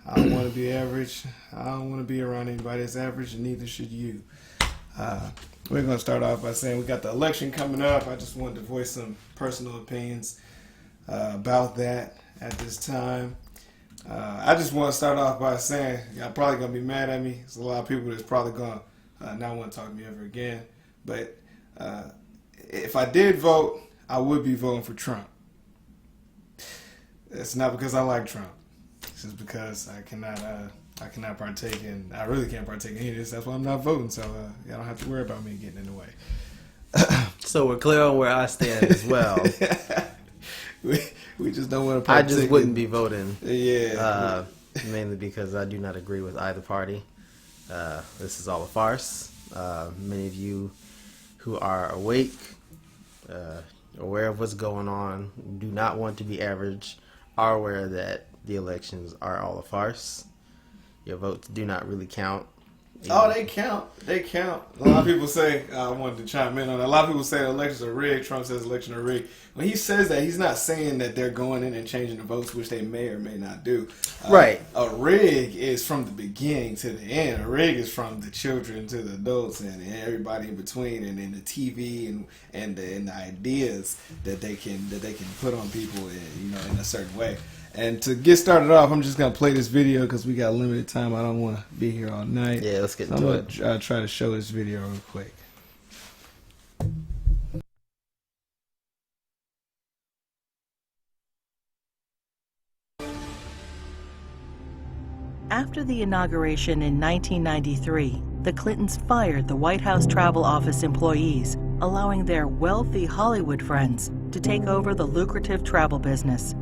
I don't want to be average. I don't want to be around anybody that's average, and neither should you. We're going to start off by saying we got the election coming up. I just wanted to voice some personal opinions about that at this time. I just want to start off by saying y'all probably going to be mad at me. There's a lot of people that's probably going to not want to talk to me ever again. But if I did vote, I would be voting for Trump. It's not because I like Trump. It's just because I cannot partake in. I really can't partake in any of this. That's why I'm not voting. So y'all don't have to worry about me getting in the way. So we're clear on where I stand as well. we just don't want to I partake. just wouldn't be voting. Yeah. Mainly because I do not agree with either party. This is all a farce. Many of you who are awake, aware of what's going on, do not want to be average, are aware that the elections are all a farce. Your votes do not really count. Oh, they count. They count. A lot of people say, I wanted to chime in on that. A lot of people say the elections are rigged. Trump says elections are rigged. When he says that, he's not saying that they're going in and changing the votes, which they may or may not do. Right. A rig is from the beginning to the end. A rig is from the children to the adults and everybody in between, and then the TV and the ideas that they can put on people in a certain way. And to get started off, I'm just going to play this video because we got limited time. I don't want to be here all night. Yeah, let's get into I'm it. going to try to show this video real quick. After the inauguration in 1993, the Clintons fired the White House Travel Office employees, allowing their wealthy Hollywood friends to take over the lucrative travel business.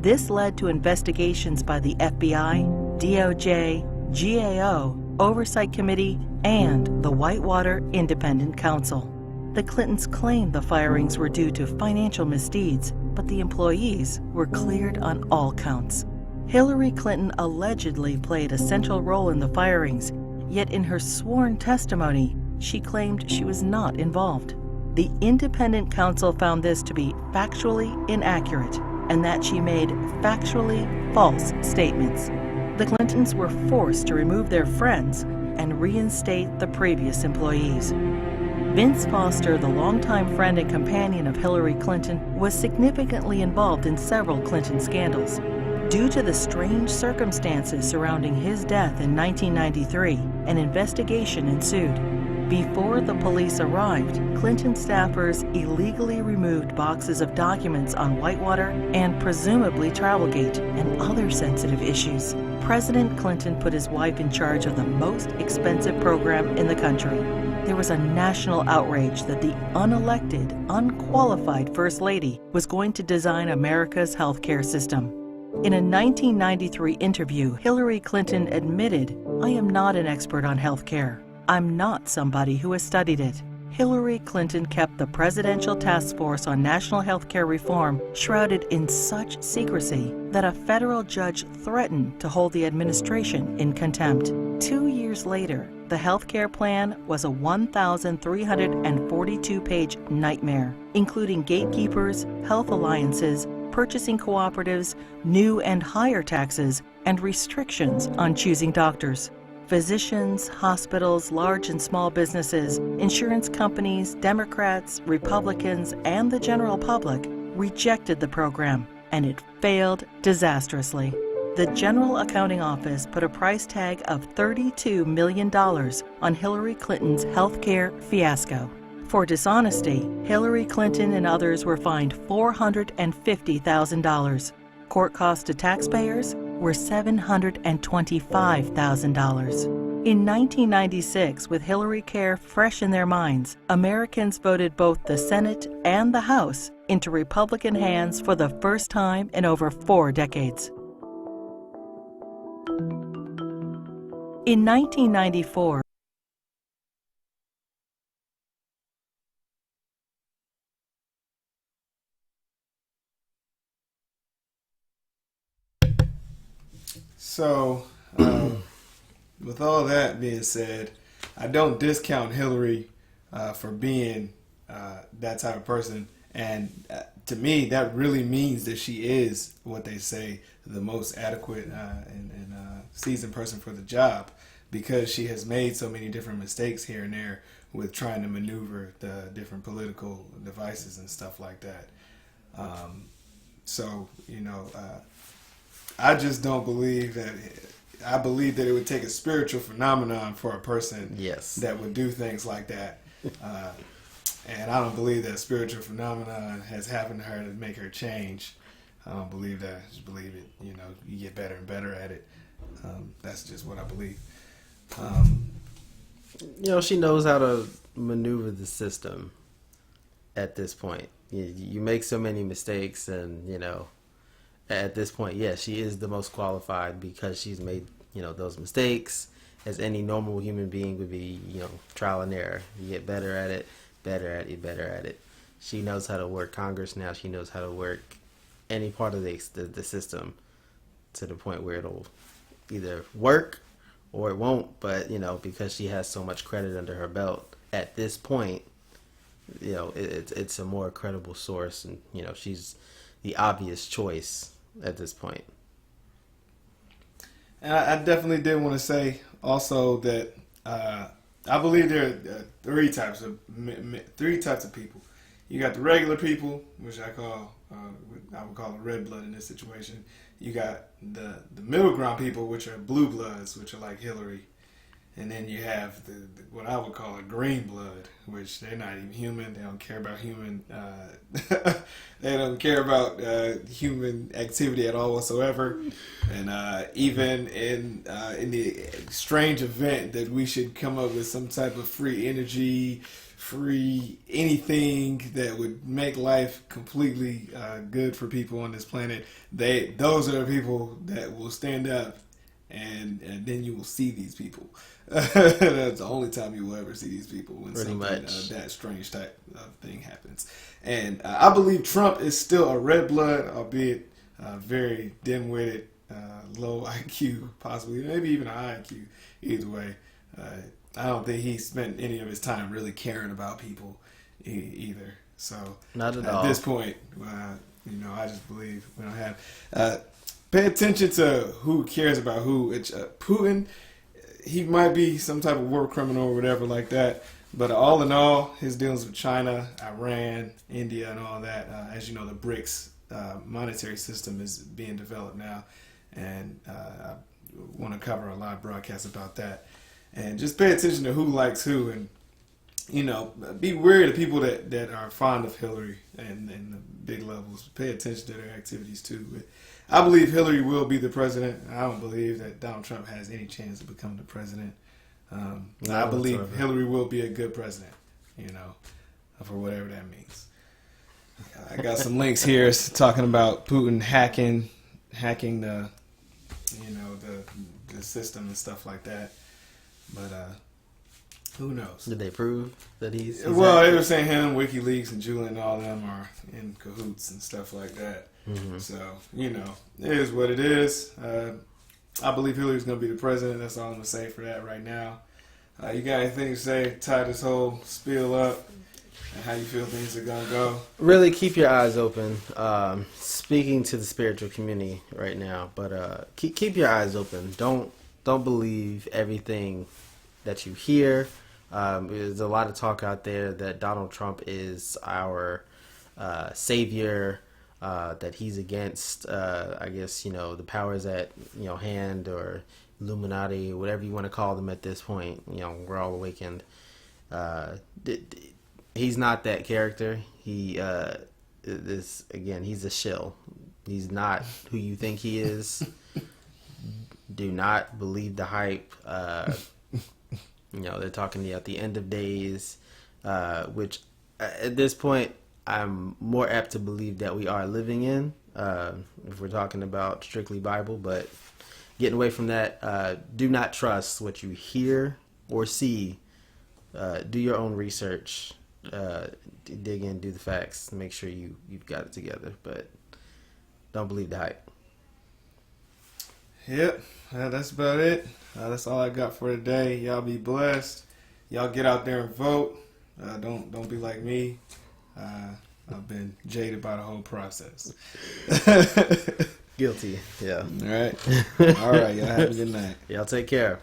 This led to investigations by the FBI, DOJ, GAO, Oversight Committee, and the Whitewater Independent Counsel. The Clintons claimed the firings were due to financial misdeeds, but the employees were cleared on all counts. Hillary Clinton allegedly played a central role in the firings, yet in her sworn testimony, she claimed she was not involved. The independent counsel found this to be factually inaccurate, and that she made factually false statements. The Clintons were forced to remove their friends and reinstate the previous employees. Vince Foster, the longtime friend and companion of Hillary Clinton, was significantly involved in several Clinton scandals. Due to the strange circumstances surrounding his death in 1993, an investigation ensued. Before the police arrived, Clinton staffers illegally removed boxes of documents on Whitewater and presumably Travelgate and other sensitive issues. President Clinton put his wife in charge of the most expensive program in the country. There was a national outrage that the unelected, unqualified First Lady was going to design America's healthcare system. In a 1993 interview, Hillary Clinton admitted, "I am not an expert on healthcare. I'm not somebody who has studied it." Hillary Clinton kept the Presidential Task Force on National Healthcare Reform shrouded in such secrecy that a federal judge threatened to hold the administration in contempt. 2 years later, the healthcare plan was a 1,342-page nightmare, including gatekeepers, health alliances, purchasing cooperatives, new and higher taxes, and restrictions on choosing doctors. Physicians, hospitals, large and small businesses, insurance companies, Democrats, Republicans, and the general public rejected the program, and it failed disastrously. The General Accounting Office put a price tag of $32 million on Hillary Clinton's healthcare fiasco. For dishonesty, Hillary Clinton and others were fined $450,000. Court costs to taxpayers were $725,000. In 1996, with Hillary Care fresh in their minds, Americans voted both the Senate and the House into Republican hands for the first time in over 4 decades. In 1994, So, with all that being said, I don't discount Hillary for being that type of person. And to me, that really means that she is what they say, the most adequate and seasoned person for the job because she has made so many different mistakes here and there with trying to maneuver the different political devices and stuff like that. I just don't believe that. I believe that it would take a spiritual phenomenon for a person that would do things like that. And I don't believe that spiritual phenomenon has happened to her to make her change. I don't believe that. I just believe it. You get better and better at it. That's just what I believe. She knows how to maneuver the system at this point. You make so many mistakes, and at this point, she is the most qualified because she's made those mistakes. As any normal human being would be, trial and error. You get better at it, better at it. She knows how to work Congress now. She knows how to work any part of the system to the point where it'll either work or it won't. But because she has so much credit under her belt at this point, it's a more credible source, and she's the obvious choice at this point. And I definitely did want to say also that I believe there are three types of people. You got the regular people, which I would call a red blood in this situation. You got the middle ground people, which are blue bloods, which are like Hillary. And then you have what I would call a green blood, which they're not even human. They don't care about human. They don't care about human activity at all whatsoever. And even in the strange event that we should come up with some type of free energy, free anything that would make life completely good for people on this planet, those are the people that will stand up, and then you will see these people. That's the only time you will ever see these people when pretty something much that strange type of thing happens. And I believe Trump is still a red blood, albeit very dim-witted, low IQ, possibly maybe even a high IQ. Either way, I don't think he spent any of his time really caring about people either. So not at all. At this point, I just believe we don't have. Pay attention to who cares about who. Putin. He might be some type of war criminal or whatever like that, but all in all, his dealings with China, Iran, India, and all that, as you know, the BRICS monetary system is being developed now, and I want to cover a live broadcast about that. And just pay attention to who likes who, and be wary of people that are fond of Hillary and the big levels. Pay attention to their activities too. But I believe Hillary will be the president. I don't believe that Donald Trump has any chance of becoming the president. I believe Hillary will be a good president, for whatever that means. I got some links here talking about Putin hacking the system and stuff like that. But who knows? Did they prove that he's well, they were saying him, WikiLeaks, and Julian, and all of them are in cahoots and stuff like that. Mm-hmm. So, it is what it is. I believe Hillary's going to be the president. That's all I'm going to say for that right now. You got anything to say, tie this whole spiel up, and how you feel things are going to go? Really keep your eyes open. Speaking to the spiritual community right now, but keep your eyes open. Don't believe everything that you hear. There's a lot of talk out there that Donald Trump is our savior, that he's against, the powers at, hand, or Illuminati, whatever you want to call them at this point. We're all awakened. He's not that character. He's a shill. He's not who you think he is. Do not believe the hype. They're talking at the end of days, which at this point I'm more apt to believe that we are living in, if we're talking about strictly Bible. But getting away from that, do not trust what you hear or see. Do your own research, dig in, do the facts, make sure you've got it together. But don't believe the hype. Yep, that's about it. That's all I got for today. Y'all be blessed. Y'all get out there and vote. Don't be like me. I've been jaded by the whole process. Guilty. Yeah. All right. All right. Y'all have a good night. Y'all take care.